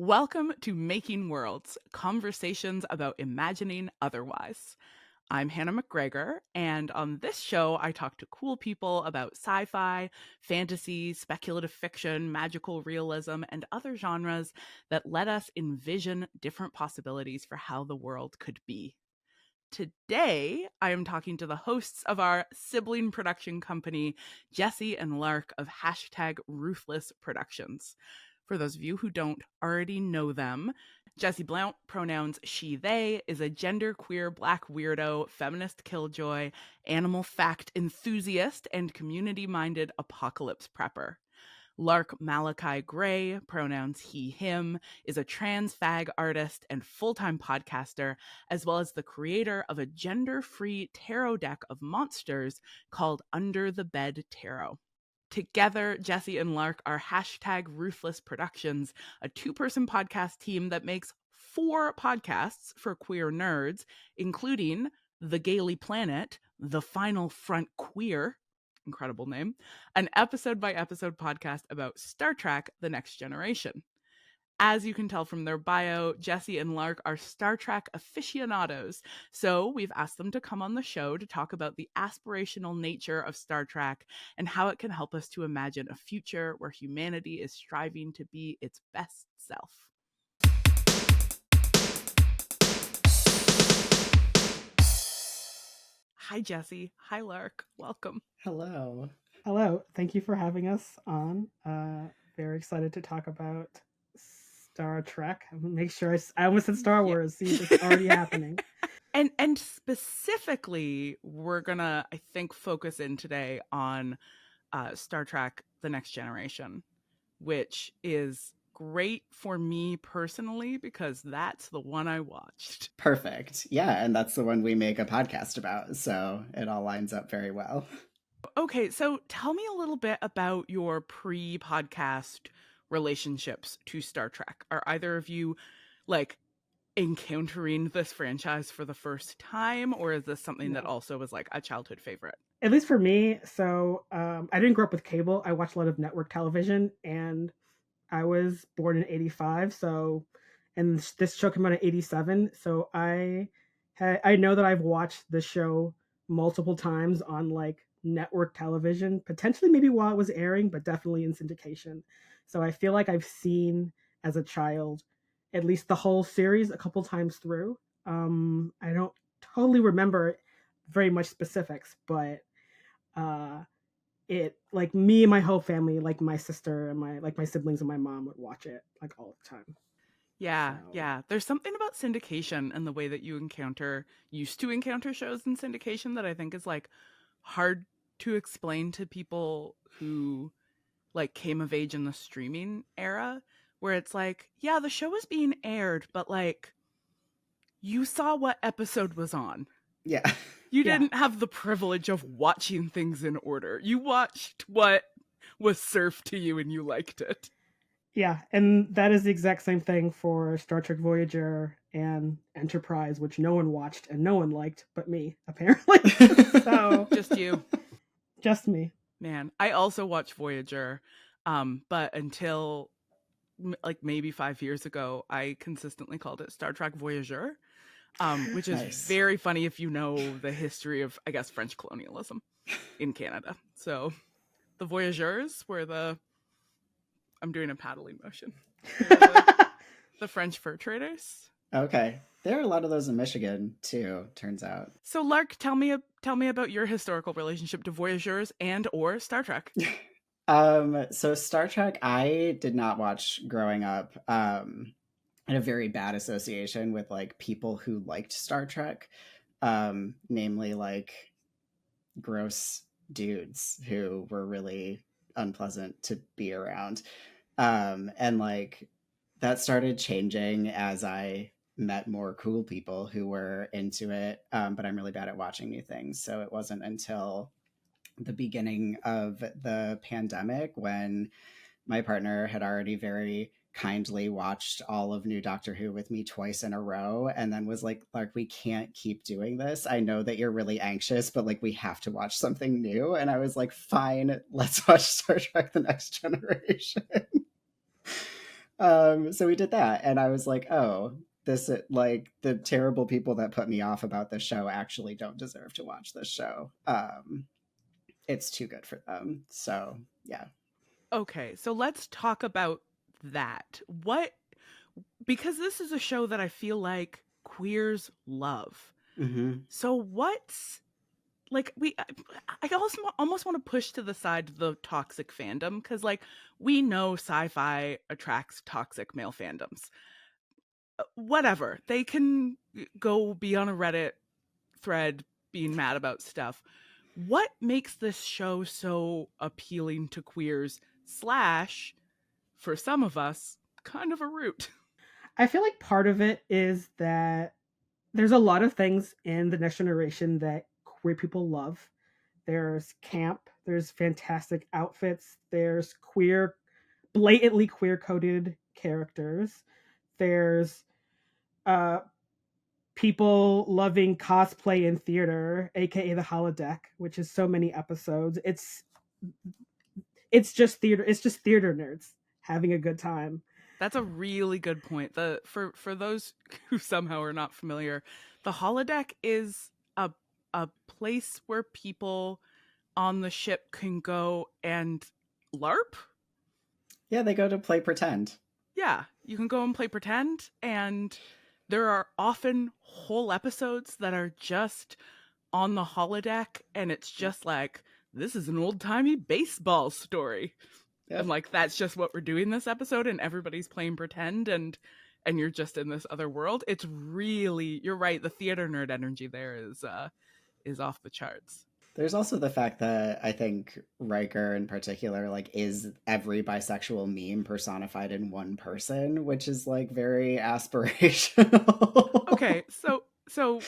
Welcome to Making Worlds, conversations about imagining otherwise. I'm Hannah McGregor, and on this show, I talk to cool people about sci-fi, fantasy, speculative fiction, magical realism, and other genres that let us envision different possibilities for how the world could be. Today, I am talking to the hosts of our sibling production company, Jessie and Lark of Hashtag Ruthless Productions. For those of you who don't already know them, Jessie Blount, pronouns she, they, is a genderqueer black weirdo, feminist killjoy, animal fact enthusiast, and community-minded apocalypse prepper. Lark Malachi Gray, pronouns he, him, is a trans fag artist and full-time podcaster, as well as the creator of a gender-free tarot deck of monsters called Under the Bed Tarot. Together, Jessie and Lark are Hashtag Ruthless Productions, a two-person podcast team that makes 4 podcasts for queer nerds, including The Gaily Planet, The Final Front Queer, incredible name, an episode-by-episode podcast about Star Trek: The Next Generation. As you can tell from their bio, Jessie and Lark are Star Trek aficionados, so we've asked them to come on the show to talk about the aspirational nature of Star Trek and how it can help us to imagine a future where humanity is striving to be its best self. Hi, Jessie. Hi, Lark. Welcome. Hello. Hello. Thank you for having us on. Very excited to talk about Star Trek. Make sure I almost said Star Wars. See, it's already happening. And specifically, we're gonna, I think, focus in today on Star Trek: The Next Generation, which is great for me personally because that's the one I watched. Perfect. Yeah, and that's the one we make a podcast about, so it all lines up very well. Okay, so tell me a little bit about your pre-podcast relationships to Star Trek. Are either of you like encountering this franchise for the first time, or is this something that also was like a childhood favorite? At least for me. So I didn't grow up with cable. I watched a lot of network television, and I was born in '85. So, and this show came out in '87. So I know that I've watched the show multiple times on like network television, potentially maybe while it was airing, but definitely in syndication. So I feel like I've seen as a child at least the whole series a couple times through. I don't totally remember very much specifics, but it like me and my whole family, like my sister and my siblings and my mom would watch it like all the time. Yeah, yeah. There's something about syndication and the way that you used to encounter shows in syndication that I think is like hard to explain to people who like came of age in the streaming era, where it's like, yeah, the show was being aired, but like you saw what episode was on. Yeah. You didn't have the privilege of watching things in order. You watched what was served to you and you liked it. Yeah, and that is the exact same thing for Star Trek Voyager and Enterprise, which no one watched and no one liked but me, apparently. So just you. Just me. Man, I also watched Voyager, but until like maybe 5 years ago, I consistently called it Star Trek Voyager, which is very funny if you know the history of, I guess, French colonialism in Canada. So the Voyageurs were I'm doing a paddling motion. The French fur traders. Okay. There are a lot of those in Michigan too, turns out. So Lark, tell me about your historical relationship to Voyageurs and or Star Trek. So Star Trek I did not watch growing up. I had a very bad association with like people who liked Star Trek. Namely like gross dudes who were really unpleasant to be around. And like that started changing as I met more cool people who were into it. But I'm really bad at watching new things. So it wasn't until the beginning of the pandemic when my partner had already very kindly watched all of new Doctor Who with me twice in a row and then was like, Lark, we can't keep doing this. I know that you're really anxious, but like we have to watch something new. And I was like, fine, let's watch Star Trek: The Next Generation. So we did that, and I was like, oh, this like the terrible people that put me off about this show actually don't deserve to watch this show. It's too good for them. So yeah. Okay, so let's talk about that. What, because this is a show that I feel like queers love. Mm-hmm. So what's like I also almost want to push to the side the toxic fandom, because like we know sci-fi attracts toxic male fandoms. Whatever, they can go be on a Reddit thread being mad about stuff. What makes this show so appealing to queers slash, for some of us, kind of a root? I feel like part of it is that there's a lot of things in the next generation that queer people love. There's camp, there's fantastic outfits, there's queer, blatantly queer coded characters, there's uh people loving cosplay in theater, aka the holodeck, which is so many episodes. It's just theater nerds having a good time. That's a really good point. The for those who somehow are not familiar, the holodeck is a place where people on the ship can go and LARP. Yeah, they go to play pretend. Yeah, you can go and play pretend, and there are often whole episodes that are just on the holodeck, and it's just like, this is an old-timey baseball story. And Yep. like that's just what we're doing this episode, and everybody's playing pretend, and you're just in this other world. It's really, you're right, the theater nerd energy there is off the charts. There's also the fact that I think Riker in particular like is every bisexual meme personified in one person, which is like very aspirational. Okay, so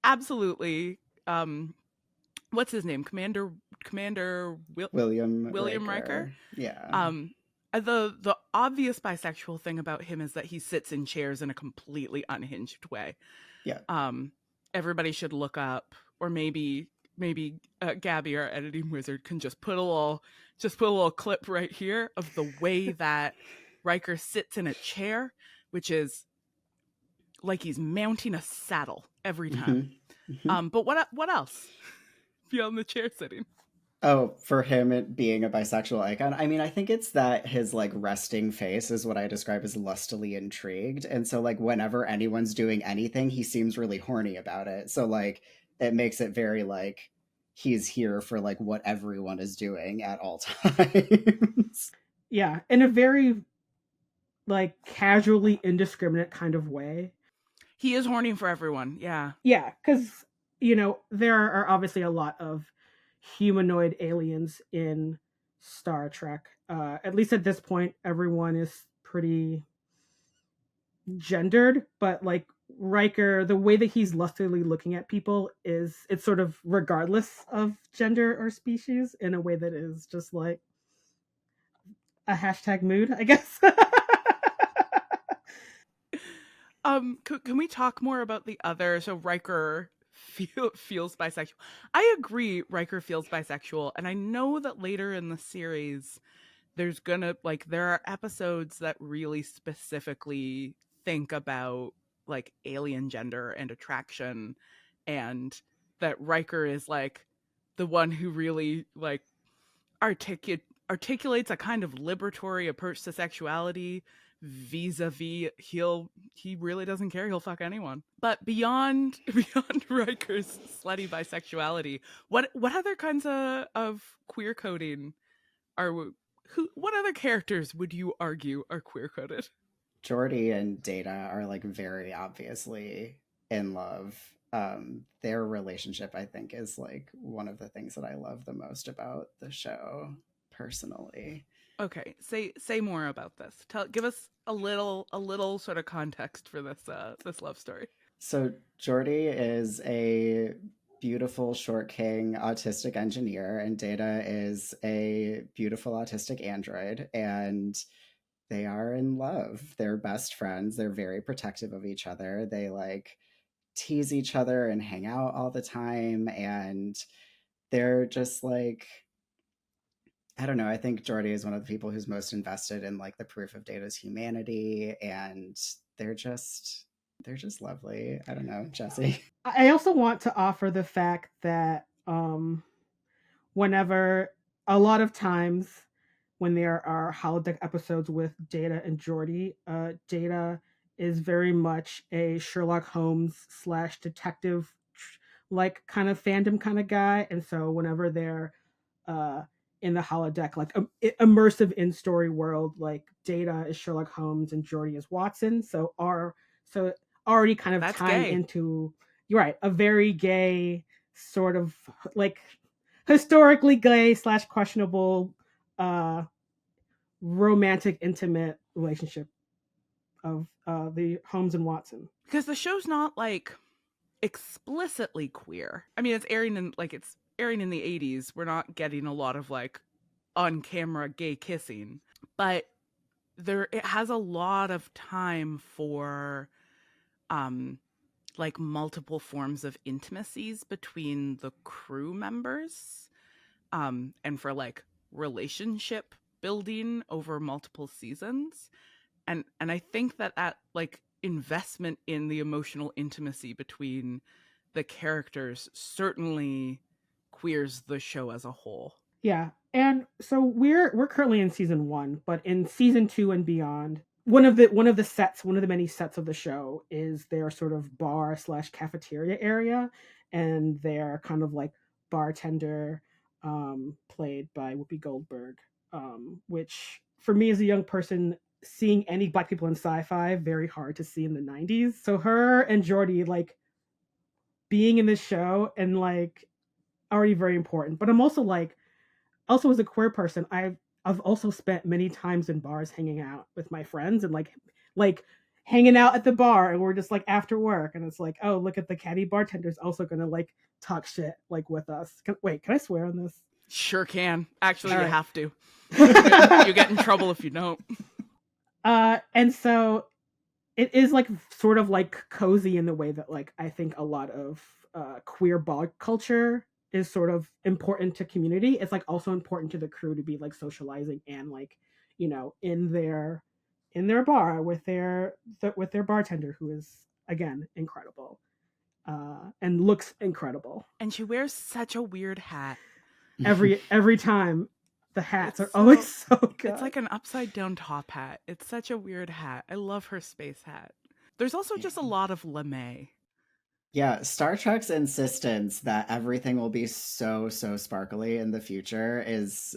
absolutely. What's his name? Commander William William Riker. Riker. Yeah. Um, the obvious bisexual thing about him is that he sits in chairs in a completely unhinged way. Yeah. Everybody should look up, or maybe Gabby, our editing wizard, can just put a little clip right here of the way that Riker sits in a chair, which is like he's mounting a saddle every time. Mm-hmm. Mm-hmm. But what else beyond the chair sitting? Oh, for him it being a bisexual icon. I mean, I think it's that his like resting face is what I describe as lustily intrigued. And so like whenever anyone's doing anything, he seems really horny about it. So like it makes it very like he's here for like what everyone is doing at all times. Yeah, in a very like casually indiscriminate kind of way. He is horny for everyone. Yeah. Yeah, because there are obviously a lot of humanoid aliens in Star Trek. At least at this point, everyone is pretty gendered, but like Riker, the way that he's lustily looking at people is it's sort of regardless of gender or species in a way that is just like a hashtag mood, I guess. Can we talk more about the other? So Riker feels bisexual. I agree, Riker feels bisexual, and I know that later in the series, there's gonna like there are episodes that really specifically think about like alien gender and attraction, and that Riker is like the one who really like articulates a kind of liberatory approach to sexuality vis-a-vis he really doesn't care, he'll fuck anyone. But beyond Riker's slutty bisexuality, what other kinds of queer coding are what other characters would you argue are queer coded? Geordi and Data are like very obviously in love. Their relationship, I think, is like one of the things that I love the most about the show, personally. Okay, say more about this. Give us a little sort of context for this love story. So Geordi is a beautiful short king autistic engineer, and Data is a beautiful autistic android, and they are in love. They're best friends. They're very protective of each other. They like tease each other and hang out all the time, and they're just like I don't know. I think Jordy is one of the people who's most invested in like the proof of Data's humanity, and they're just they're just lovely. I don't know, Jessie. I also want to offer the fact that whenever a lot of times when there are holodeck episodes with Data and Geordi, Data is very much a Sherlock Holmes slash detective like kind of fandom kind of guy, and so whenever they're uh, in the holodeck, like immersive in story world, like Data is Sherlock Holmes and Geordi is Watson, so already kind of That's tying gay. into, you're right, a very gay sort of like historically gay slash questionable uh romantic intimate relationship of the Holmes and Watson. Because the show's not like explicitly queer. I mean, it's airing in the 80s. We're not getting a lot of like on camera gay kissing, but it has a lot of time for um like multiple forms of intimacies between the crew members, and for like relationship building over multiple seasons. And I think that like investment in the emotional intimacy between the characters certainly queers the show as a whole. Yeah. And so we're currently in season 1, but in season 2 and beyond, one of the many sets of the show is their sort of bar slash cafeteria area, and their kind of like bartender, played by Whoopi Goldberg, which for me as a young person seeing any black people in sci-fi, very hard to see in the 90s. So her and Jordy like being in this show and like already very important. But I'm also like, also as a queer person, I've also spent many times in bars hanging out with my friends and like hanging out at the bar, and we're just like after work and it's like, oh, look at the catty bartender's also gonna like talk shit like with us. Can I swear on this? Sure can. Actually, All you right. have to. You get in trouble if you don't. And so it is like sort of like cozy in the way that like I think a lot of queer bar culture is sort of important to community. It's like also important to the crew to be like socializing and like, in their bar with with their bartender, who is again incredible, and looks incredible And she wears such a weird hat. every time. The hats are It's always so good. It's like an upside down top hat. It's such a weird hat. I love her space hat. There's also just a lot of LeMay. Yeah, Star Trek's insistence that everything will be so sparkly in the future is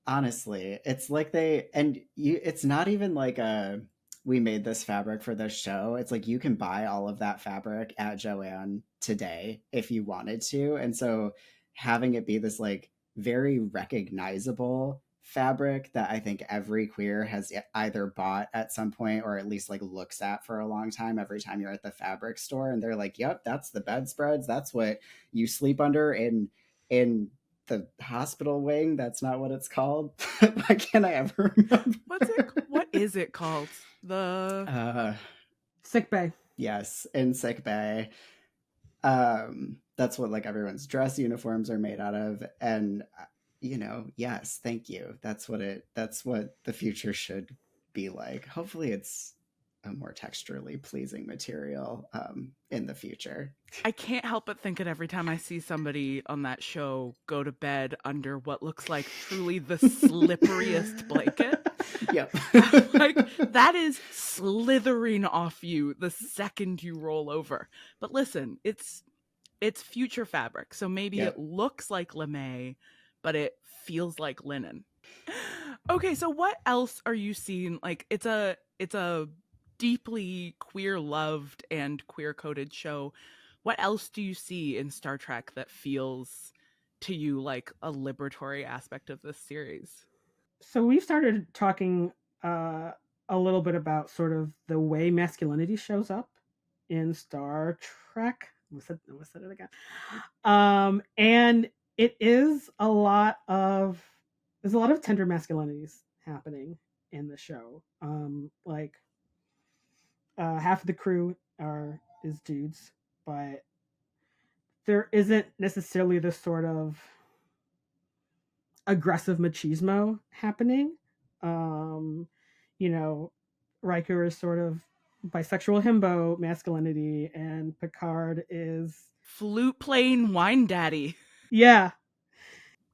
honestly, it's like it's not even like a we made this fabric for this show. It's like you can buy all of that fabric at Joanne today if you wanted to. And so having it be this like very recognizable fabric that I think every queer has either bought at some point or at least like looks at for a long time every time you're at the fabric store and they're like, "Yep, that's the bedspreads. That's what you sleep under in the hospital wing." That's not what it's called. Why can't I ever remember? What is it called? The Sick bay. Yes, in sick bay. That's what like everyone's dress uniforms are made out of, and yes, thank you. That's what the future should be like. Hopefully it's a more texturally pleasing material in the future. I can't help but think it every time I see somebody on that show go to bed under what looks like truly the slipperiest blanket. Yep. Like that is slithering off you the second you roll over. But listen, it's future fabric, so maybe Yep. it looks like LeMay, but it feels like linen. Okay, so what else are you seeing? Like it's a deeply queer loved and queer coded show. What else do you see in Star Trek that feels to you like a liberatory aspect of this series? So we've started talking uh, a little bit about sort of the way masculinity shows up in Star Trek. I said it again. And it is there's a lot of tender masculinities happening in the show. Like half of the crew is dudes, but there isn't necessarily this sort of aggressive machismo happening. Um, you know, Riker is sort of bisexual himbo masculinity, and Picard is Flute playing wine daddy. yeah.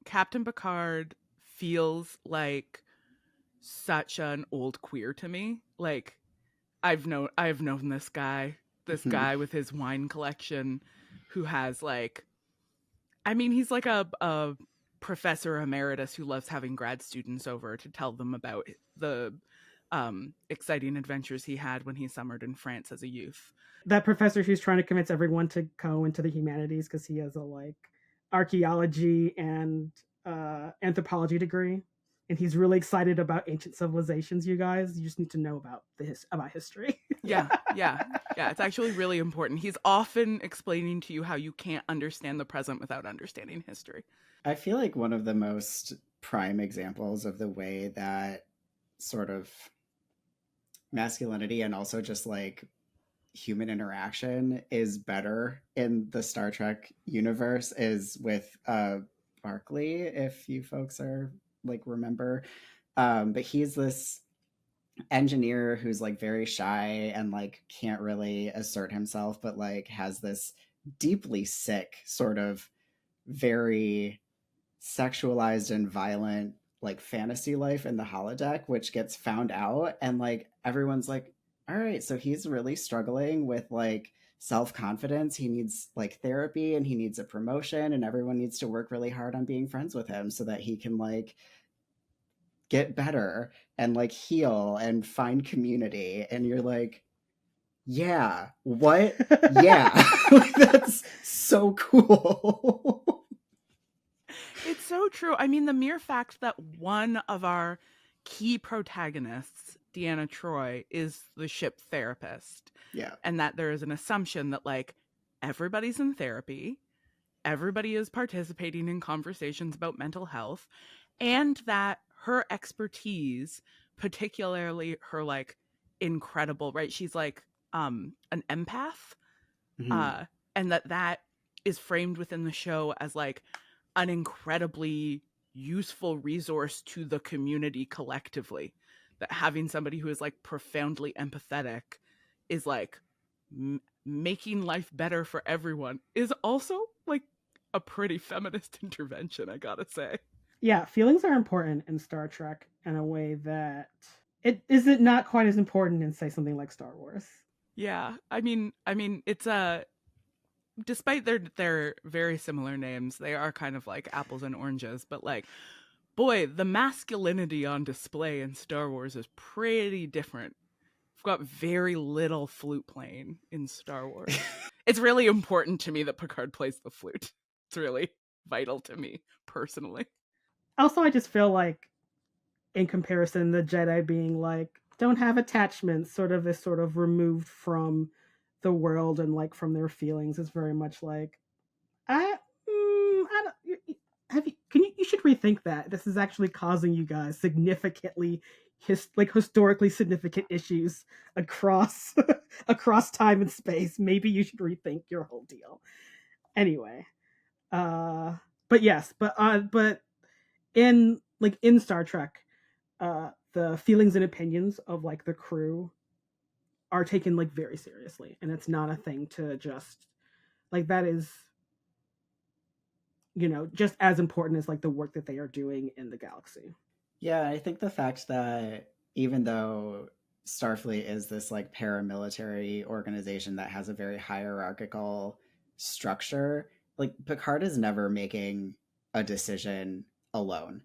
Captain Picard feels like such an old queer to me. Like I've known this guy with his wine collection who has like, I mean, he's like a professor emeritus who loves having grad students over to tell them about the exciting adventures he had when he summered in France as a youth. That professor who's trying to convince everyone to go into the humanities because he has a like archaeology and anthropology degree, and he's really excited about ancient civilizations. You guys, you just need to know about about history. Yeah, yeah, yeah. It's actually really important. He's often explaining to you how you can't understand the present without understanding history. I feel like one of the most prime examples of the way that sort of masculinity and also just like human interaction is better in the Star Trek universe is with Barclay, if you folks are like remember. But he's this engineer who's like very shy and like can't really assert himself, but like has this deeply sick, sort of very sexualized and violent like fantasy life in the holodeck, which gets found out, and like everyone's like, all right, so he's really struggling with like self-confidence, he needs like therapy and he needs a promotion, and everyone needs to work really hard on being friends with him so that he can like get better and like heal and find community. And you're like, yeah, what? Yeah. Like, that's so cool. It's so true. I mean, the mere fact that one of our key protagonists, Deanna Troi, is the ship therapist, Yeah. and that there is an assumption that like everybody's in therapy, everybody is participating in conversations about mental health, and that her expertise, particularly her like incredible, right? She's like an empath, Mhm. uh and that is framed within the show as like an incredibly useful resource to the community collectively, that having somebody who is like profoundly empathetic is like making life better for everyone is also like a pretty feminist intervention, I gotta say. Yeah, feelings are important in Star Trek in a way that it isn't not quite as important in say something like Star Wars. Yeah, I mean it's a, despite their very similar names, they are kind of like apples and oranges, but like boy, the masculinity on display in Star Wars is pretty different. We've got very little flute playing in Star Wars. It's really important to me that Picard plays the flute. It's really vital to me personally. Also, I just feel like in comparison, the Jedi being like don't have attachments, sort of is sort of removed from the world and like from their feelings is very much like I don't have you can you should rethink that. This is actually causing you guys significantly like historically significant issues across across time and space. Maybe you should rethink your whole deal. Anyway, uh but yes, but in like in Star Trek, the feelings and opinions of like the crew are taken like very seriously, and it's not a thing to just like that is just as important as like the work that they are doing in the galaxy. Yeah, I think the fact that even though Starfleet is this like paramilitary organization that has a very hierarchical structure, like Picard is never making a decision alone.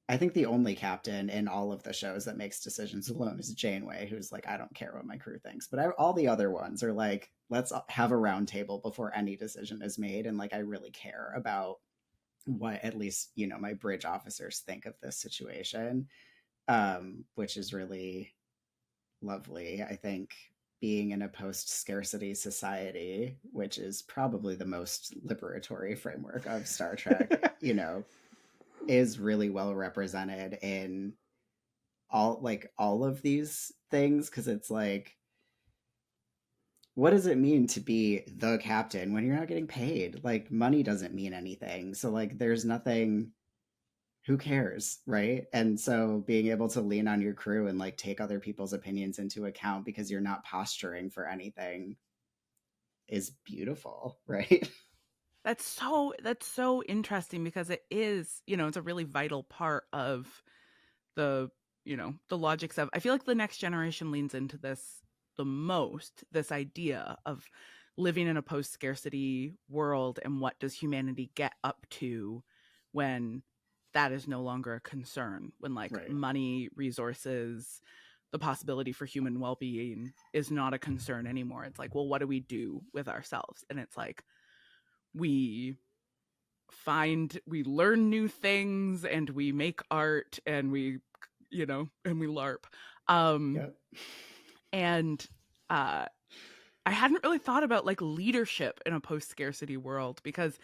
I think the only captain in all of the shows that makes decisions alone is Janeway, who's like, I don't care what my crew thinks. But all the other ones are like, let's have a round table before any decision is made. And like, I really care about what at least my bridge officers think of this situation, which is really lovely. I think being in a post scarcity society, which is probably the most liberatory framework of Star Trek, is really well represented in all of these things, because it's like, what does it mean to be the captain when you're not getting paid? Like, money doesn't mean anything. So like there's nothing who cares, right? And so being able to lean on your crew and like take other people's opinions into account because you're not posturing for anything is beautiful, right? That's so interesting because it is, it's a really vital part of the, the logics of, I feel like the next generation leans into this the most, this idea of living in a post scarcity world and what does humanity get up to when that is no longer a concern, when like Right. money, resources, the possibility for human well-being is not a concern anymore. It's like, well, what do we do with ourselves? And it's like we we learn new things and we make art and and we LARP. Yep. And I hadn't really thought about like leadership in a post scarcity world, because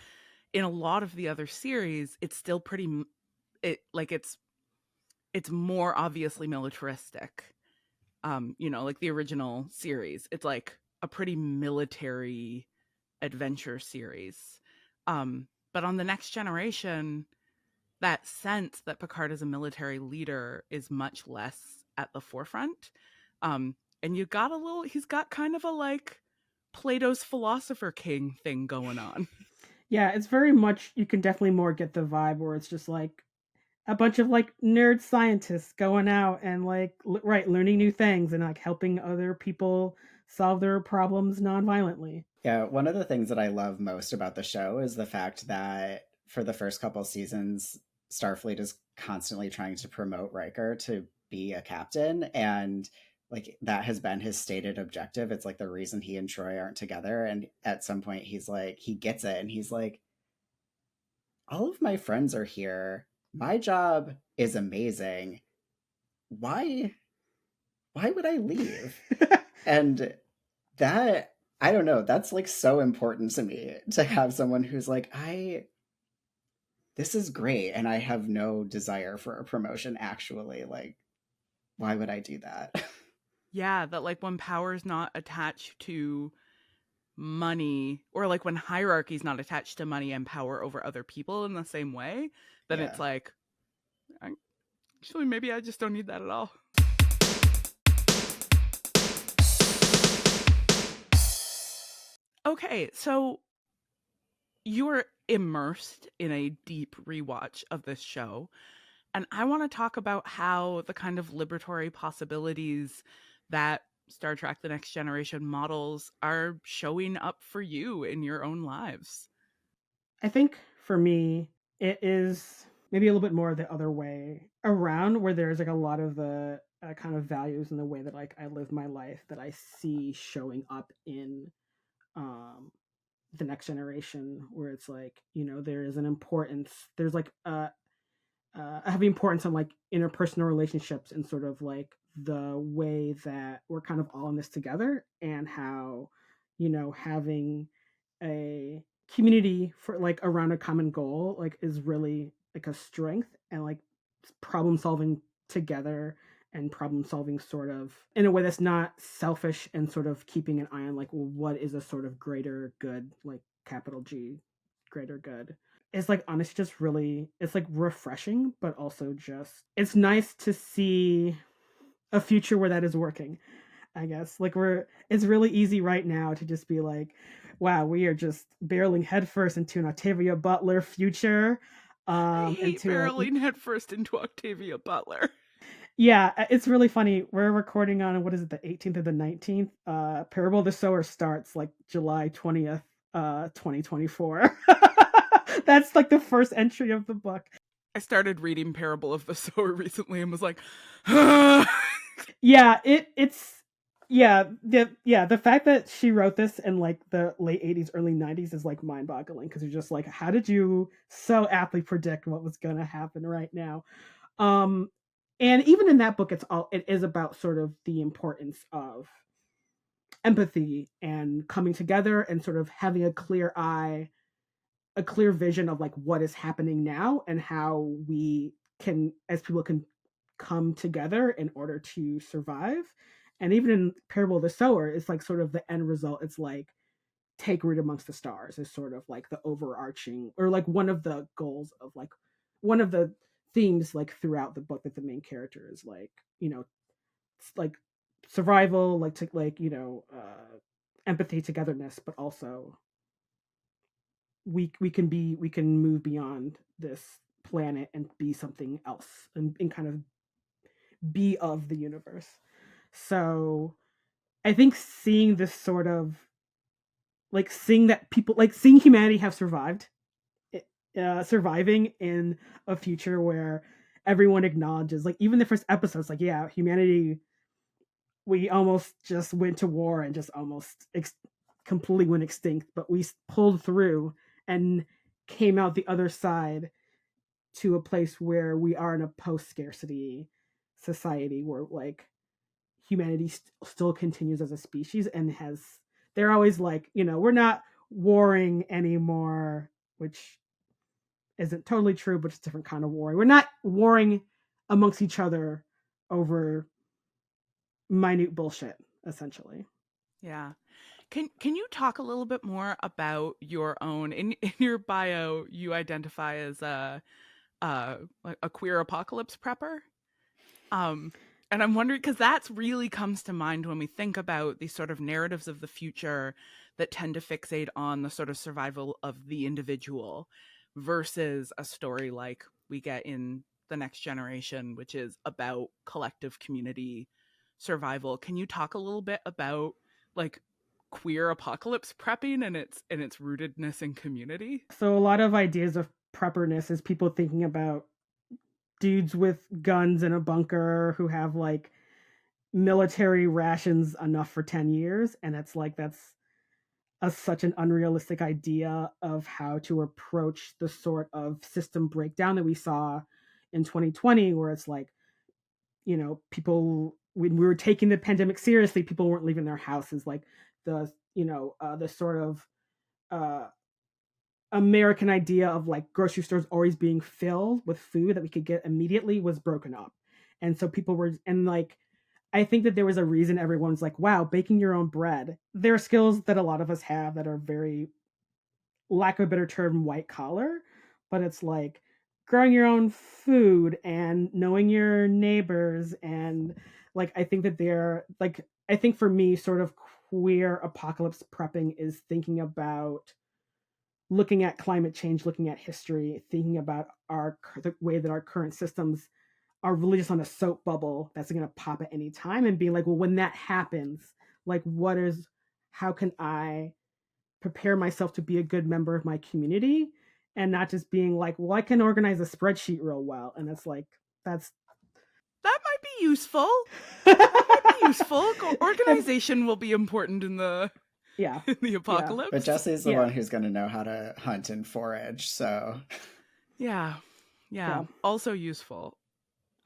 in a lot of the other series, it's still it's more obviously militaristic. Like the original series, it's like a pretty military adventure series. But on the Next Generation, that sense that Picard is a military leader is much less at the forefront. And he's got kind of a like Plato's philosopher king thing going on. Yeah, it's very much, you can definitely more get the vibe where it's just like a bunch of like nerd scientists going out and like learning new things and like helping other people solve their problems non-violently. Yeah, one of the things that I love most about the show is the fact that for the first couple seasons, Starfleet is constantly trying to promote Riker to be a captain, and like that has been his stated objective. It's like the reason he and Troy aren't together, and at some point he's like, he gets it and he's like, all of my friends are here. My job is amazing. Why would I leave? And that, I don't know, that's like so important to me, to have someone who's like, this is great and I have no desire for a promotion actually. Like, why would I do that? Yeah, that like when power is not attached to money, or like when hierarchy is not attached to money and power over other people in the same way, then Yeah. it's like, actually, maybe I just don't need that at all. Okay, so you're immersed in a deep rewatch of this show, and I want to talk about how the kind of liberatory possibilities that Star Trek The Next Generation models are showing up for you in your own lives. I think for me, it is maybe a little bit more the other way around, where there's like a lot of the kind of values in the way that like I live my life that I see showing up in um, the Next Generation, where it's like, there is an importance, there's like a heavy importance on like interpersonal relationships and sort of like the way that we're kind of all in this together, and how having a community for like around a common goal like is really like a strength, and like problem solving together, and problem solving sort of in a way that's not selfish, and sort of keeping an eye on like, well, what is a sort of greater good, like capital G, greater good. It's like honestly just really, it's like refreshing, but also just it's nice to see a future where that is working. I guess like it's really easy right now to just be like, wow, we are just barreling headfirst into an Octavia Butler future. I hate Into barreling headfirst into Octavia Butler. Yeah, it's really funny. We're recording on, what is it, the 18th or the 19th? Parable of the Sower starts like July 20th, 2024. That's like the first entry of the book. I started reading Parable of the Sower recently and was like, yeah, it's the fact that she wrote this in like the late 80s, early 90s is like mind-boggling, because you're just like, how did you so aptly predict what was going to happen right now? And even in that book, it is about sort of the importance of empathy and coming together, and sort of having a clear eye, a clear vision of like what is happening now, and how we can, as people, can come together in order to survive. And even in Parable of the Sower, it's like sort of the end result. It's like take root amongst the stars is sort of like the overarching, or like one of the goals of like one of the themes like throughout the book, that the main character is like, like survival, like to like, empathy, togetherness, but also we can move beyond this planet and be something else, and kind of be of the universe. So I think seeing this sort of like seeing that people like seeing humanity have survived, surviving in a future where everyone acknowledges, like even the first episodes, like yeah, humanity, we almost just went to war and just almost completely went extinct, but we pulled through and came out the other side to a place where we are in a post scarcity society where like humanity still continues as a species and has, they're always like, we're not warring anymore, which isn't totally true, but it's a different kind of warring. We're not warring amongst each other over minute bullshit, essentially. Yeah. Can you talk a little bit more about your own, in your bio you identify as like a queer apocalypse prepper? Um, and I'm wondering, because that's really comes to mind when we think about these sort of narratives of the future that tend to fixate on the sort of survival of the individual versus a story like we get in The Next Generation, which is about collective community survival. Can you talk a little bit about like queer apocalypse prepping and its rootedness in community? So a lot of ideas of prepperness is people thinking about dudes with guns in a bunker who have like military rations enough for 10 years, and it's like that's such an unrealistic idea of how to approach the sort of system breakdown that we saw in 2020, where it's like, people, when we were taking the pandemic seriously, people weren't leaving their houses. Like the sort of uh American idea of like grocery stores always being filled with food that we could get immediately was broken up. And so people were, and like, I think that there was a reason everyone's like, wow, baking your own bread. There are skills that a lot of us have that are very, lack of a better term, white collar, but it's like growing your own food and knowing your neighbors. And like, I think that they're like, I think for me, sort of queer apocalypse prepping is thinking about looking at climate change, looking at history, thinking about the way that our current systems are really just on a soap bubble that's going to pop at any time, and being like, well, when that happens, like, how can I prepare myself to be a good member of my community, and not just being like, well, I can organize a spreadsheet real well, and it's like that's That might be useful. That might be useful. Organization will be important in the yeah, in the yeah, But apocalypse. Jesse's the yeah, one who's going to know how to hunt and forage, so Yeah. Yeah. yeah. Also useful.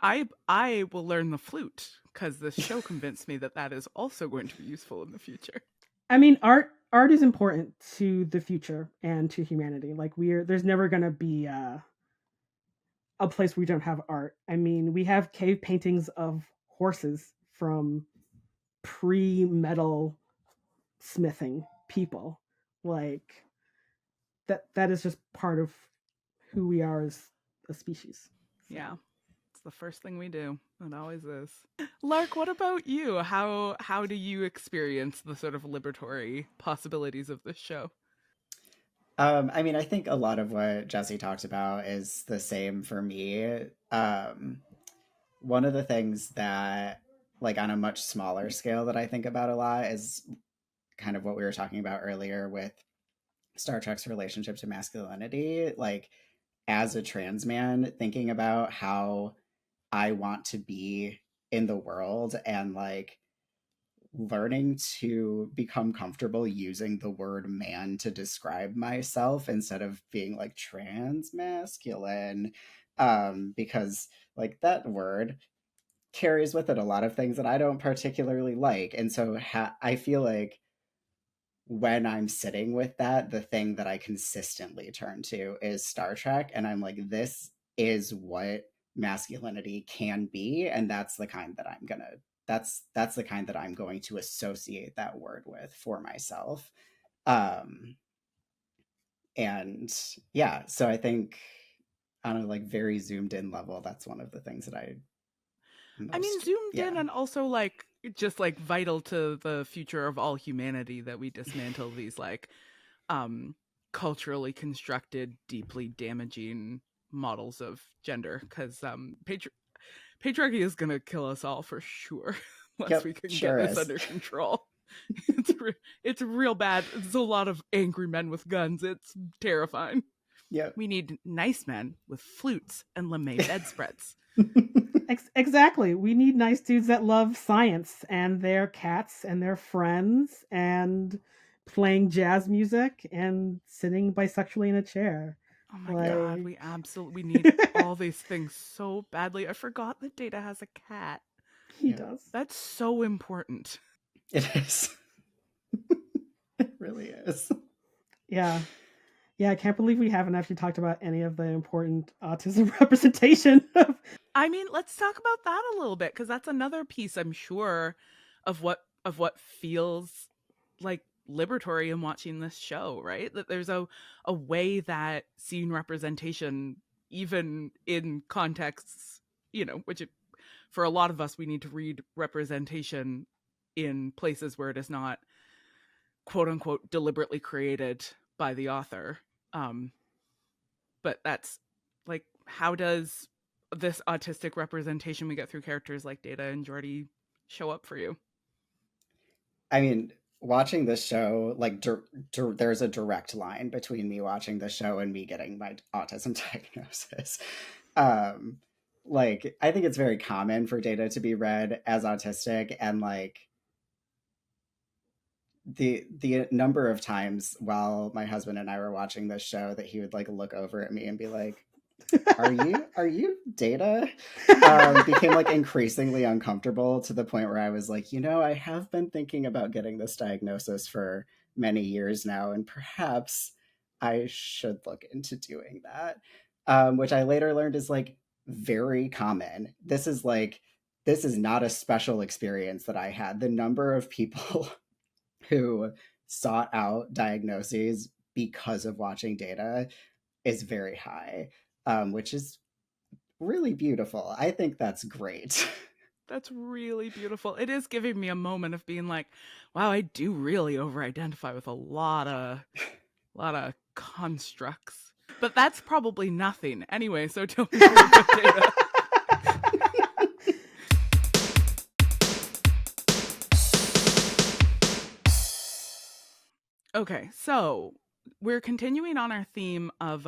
I will learn the flute because this show convinced me that that is also going to be useful in the future. I mean, art is important to the future and to humanity. Like, there's never going to be a place where we don't have art. I mean, we have cave paintings of horses from pre-metal smithing people. Like, that is just part of who we are as a species. So. Yeah. It's the first thing we do. It always is. Lark, what about you? How do you experience the sort of liberatory possibilities of this show? I mean, I think a lot of what Jesse talked about is the same for me. One of the things that, like, on a much smaller scale that I think about a lot is kind of what we were talking about earlier with Star Trek's relationship to masculinity. Like, as a trans man, thinking about how I want to be in the world and like learning to become comfortable using the word man to describe myself instead of being like trans masculine, because like that word carries with it a lot of things that I don't particularly like. And so I feel like when I'm sitting with that, the thing that I consistently turn to is Star Trek. And I'm like, this is what masculinity can be. And that's the kind that that's the kind that I'm going to associate that word with for myself. Um, and yeah, so I think on a like very zoomed in level, that's one of the things that I most zoomed in and also like just like vital to the future of all humanity that we dismantle these like culturally constructed, deeply damaging models of gender, because patriarchy is gonna kill us all for sure unless we can get this under control. It's real bad. There's a lot of angry men with guns. It's terrifying. Yeah, we need nice men with flutes and lame bedspreads. Exactly. We need nice dudes that love science and their cats and their friends and playing jazz music and sitting bisexually in a chair. Oh my god, we need all these things so badly. I forgot that Data has a cat. He does. That's so important. It is. It really is. Yeah. Yeah, I can't believe we haven't actually talked about any of the important autism representation. I mean, let's talk about that a little bit, because that's another piece, I'm sure, of what feels like liberatory in watching this show, right? That there's a way that seeing representation, even in contexts, which for a lot of us, we need to read representation in places where it is not quote unquote deliberately created by the author. But that's like, how does this autistic representation we get through characters like Data and Geordi show up for you? I mean, watching this show, like there's a direct line between me watching the show and me getting my autism diagnosis. Like, I think it's very common for Data to be read as autistic, and like the number of times while my husband and I were watching this show that he would like look over at me and be like, are you Data? Became like increasingly uncomfortable, to the point where I was like, I have been thinking about getting this diagnosis for many years now, and perhaps I should look into doing that. Which I later learned is like very common. This is not a special experience that I had. The number of people who sought out diagnoses because of watching Data is very high, which is really beautiful. I think that's great. That's really beautiful. It is giving me a moment of being like, wow, I do really over-identify with a lot of constructs. But that's probably nothing. Anyway, so tell me more about Data. Okay, so we're continuing on our theme of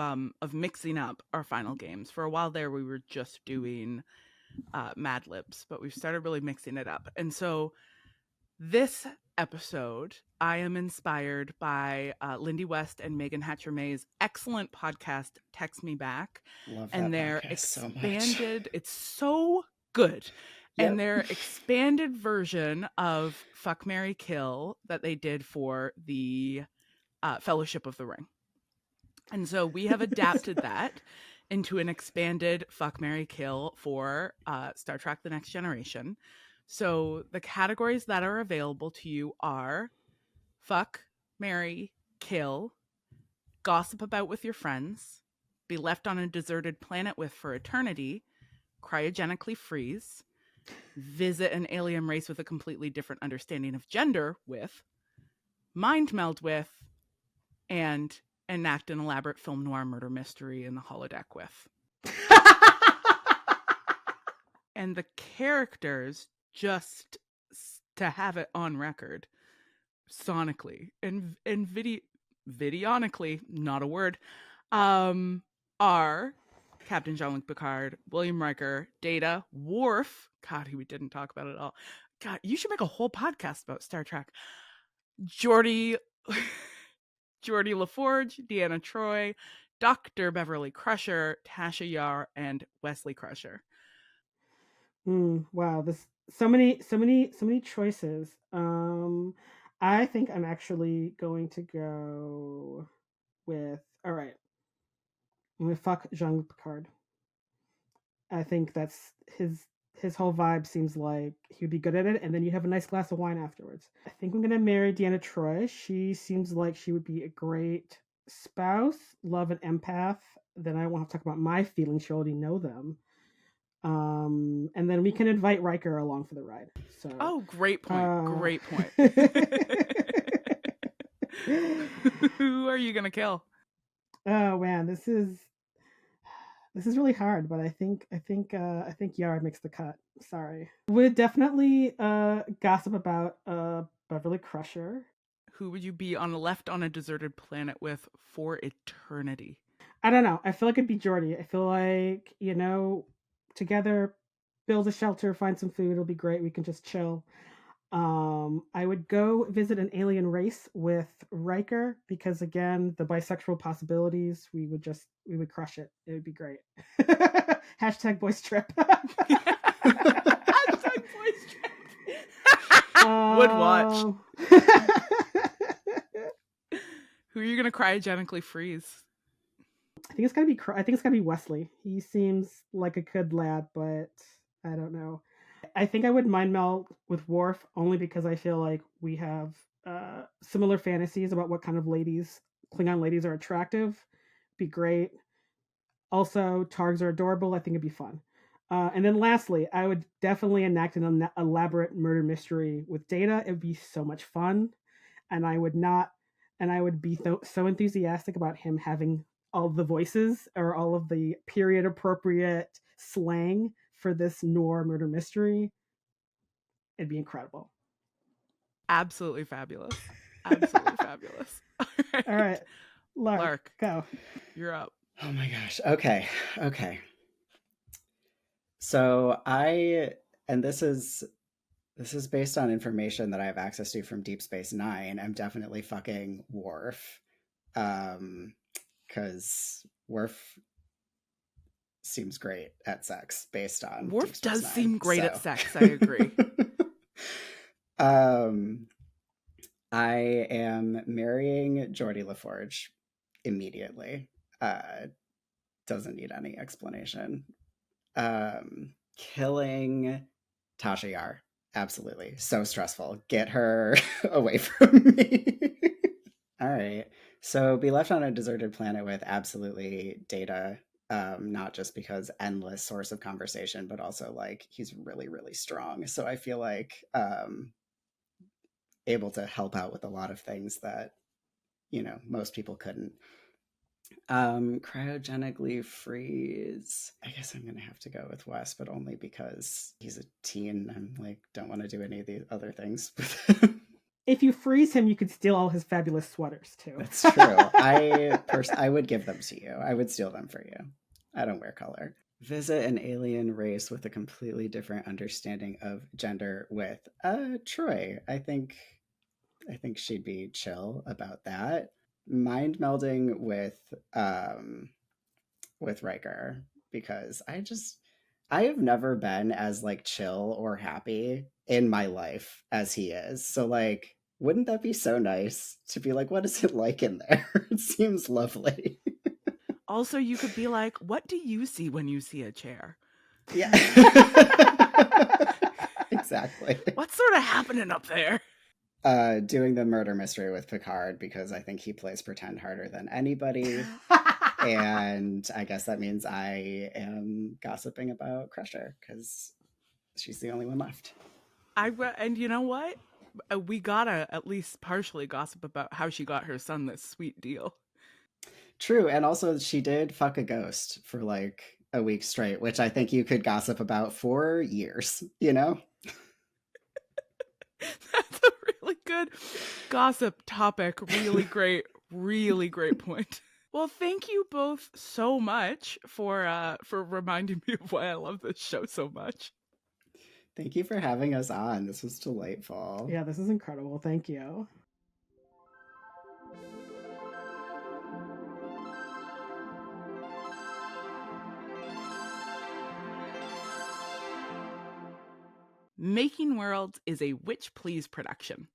mixing up our final games. For a while there, we were just doing Mad Libs, but we've started really mixing it up. And so this episode, I am inspired by Lindy West and Megan Hatcher May's excellent podcast, Text Me Back. Love that and their expanded, it's so good. Yep. And their expanded version of Fuck, Marry, Kill that they did for the Fellowship of the Ring. And so we have adapted that into an expanded Fuck, Marry, Kill for Star Trek The Next Generation. So the categories that are available to you are fuck, marry, kill, gossip about with your friends, be left on a deserted planet with for eternity, cryogenically freeze, visit an alien race with a completely different understanding of gender with, mind meld with, and enact an elaborate film noir murder mystery in the holodeck with. And the characters, just to have it on record, sonically and videonically, not a word, are Captain Jean-Luc Picard, William Riker, Data, Worf. God, we didn't talk about it at all. God, you should make a whole podcast about Star Trek. Geordi LaForge, Deanna Troi, Dr. Beverly Crusher, Tasha Yar, and Wesley Crusher. Wow, this so many choices. I think I'm actually going to go with, all right, I'm gonna fuck Jean-Luc Picard. I think that's his whole vibe seems like he'd be good at it, and then you have a nice glass of wine afterwards. I think I'm gonna marry Deanna Troi. She seems like she would be a great spouse, love an empath, then I won't have to talk about my feelings. She'll already know them. And then we can invite Riker along for the ride. So, Oh, great point. Great point. Who are you gonna kill? Oh man, this is really hard, but I think Yard makes the cut. Sorry. Would definitely gossip about Beverly Crusher. Who would you be left on a deserted planet with for eternity? I don't know. I feel like it'd be Jordy. I feel like, together, build a shelter, find some food, it'll be great. We can just chill. I would go visit an alien race with Riker because again, the bisexual possibilities, we would crush it. It would be great. Hashtag boys trip. Hashtag boys trip. Would watch. Who are you gonna cryogenically freeze? I think it's gotta be Wesley. He seems like a good lad, but I don't know. I think I would mind meld with Worf only because I feel like we have similar fantasies about what kind of Klingon ladies are attractive. Be great. Also, Targs are adorable. I think it'd be fun. And then lastly, I would definitely enact an elaborate murder mystery with Data. It would be so much fun, and I would be so enthusiastic about him having all the voices or all of the period appropriate slang for this noir murder mystery. It'd be incredible. Absolutely fabulous. Absolutely fabulous. All right. Lark, go. You're up. Oh my gosh. Okay. So this is based on information that I have access to from Deep Space Nine. I'm definitely fucking Worf. Because Worf seems great at sex based on Worf Deep Space does Nine, seem great at sex. I agree. I am marrying Geordie LaForge immediately. Doesn't need any explanation. Killing Tasha Yar. Absolutely. So stressful. Get her away from me. All right. So be left on a deserted planet with absolutely Data. Not just because endless source of conversation, but also like he's really, really strong. So I feel like able to help out with a lot of things that, most people couldn't. Cryogenically freeze. I guess I'm gonna have to go with Wes, but only because he's a teen and like don't want to do any of the other things with him. If you freeze him, you could steal all his fabulous sweaters too. That's true. I would give them to you. I would steal them for you. I don't wear color. Visit an alien race with a completely different understanding of gender with Troy. I think she'd be chill about that. Mind melding with Riker because I have never been as like chill or happy in my life as he is. So like, wouldn't that be so nice to be like, what is it like in there? It seems lovely. Also, you could be like, what do you see when you see a chair? Yeah. Exactly. What's sort of happening up there? Doing the murder mystery with Picard because I think he plays pretend harder than anybody. And I guess that means I am gossiping about Crusher because she's the only one left. And you know what? We gotta at least partially gossip about how she got her son this sweet deal. True, and also she did fuck a ghost for like a week straight, which I think you could gossip about for years, That's a really good gossip topic. Really great point. Well, thank you both so much for reminding me of why I love this show so much. Thank you for having us on. This was delightful. Yeah, this is incredible. Thank you. Making Worlds is a Witch Please production.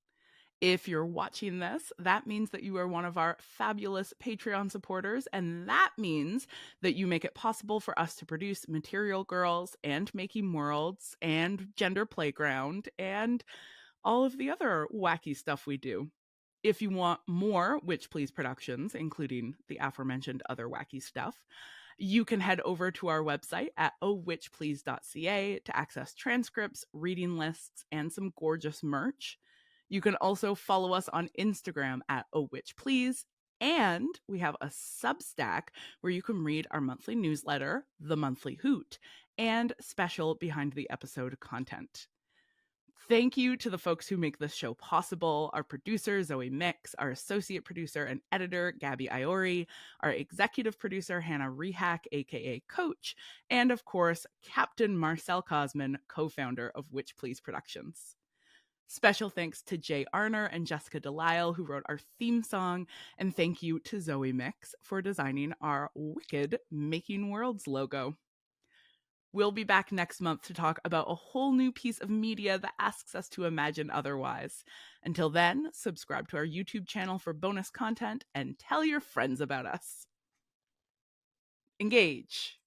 If you're watching this, that means that you are one of our fabulous Patreon supporters, and that means that you make it possible for us to produce Material Girls and Making Worlds and Gender Playground and all of the other wacky stuff we do. If you want more Witch Please productions, including the aforementioned other wacky stuff, you can head over to our website at ohwitchplease.ca to access transcripts, reading lists, and some gorgeous merch. You can also follow us on Instagram at ohwitchplease, and we have a Substack where you can read our monthly newsletter, The Monthly Hoot, and special behind the episode content. Thank you to the folks who make this show possible: our producer, Zoe Mix, our associate producer and editor, Gabby Iori, our executive producer, Hannah Rehack, aka Coach, and of course, Captain Marcel Cosman, co-founder of Witch Please Productions. Special thanks to Jay Arner and Jessica Delisle, who wrote our theme song, and thank you to Zoe Mix for designing our wicked Making Worlds logo. We'll be back next month to talk about a whole new piece of media that asks us to imagine otherwise. Until then, subscribe to our YouTube channel for bonus content and tell your friends about us. Engage.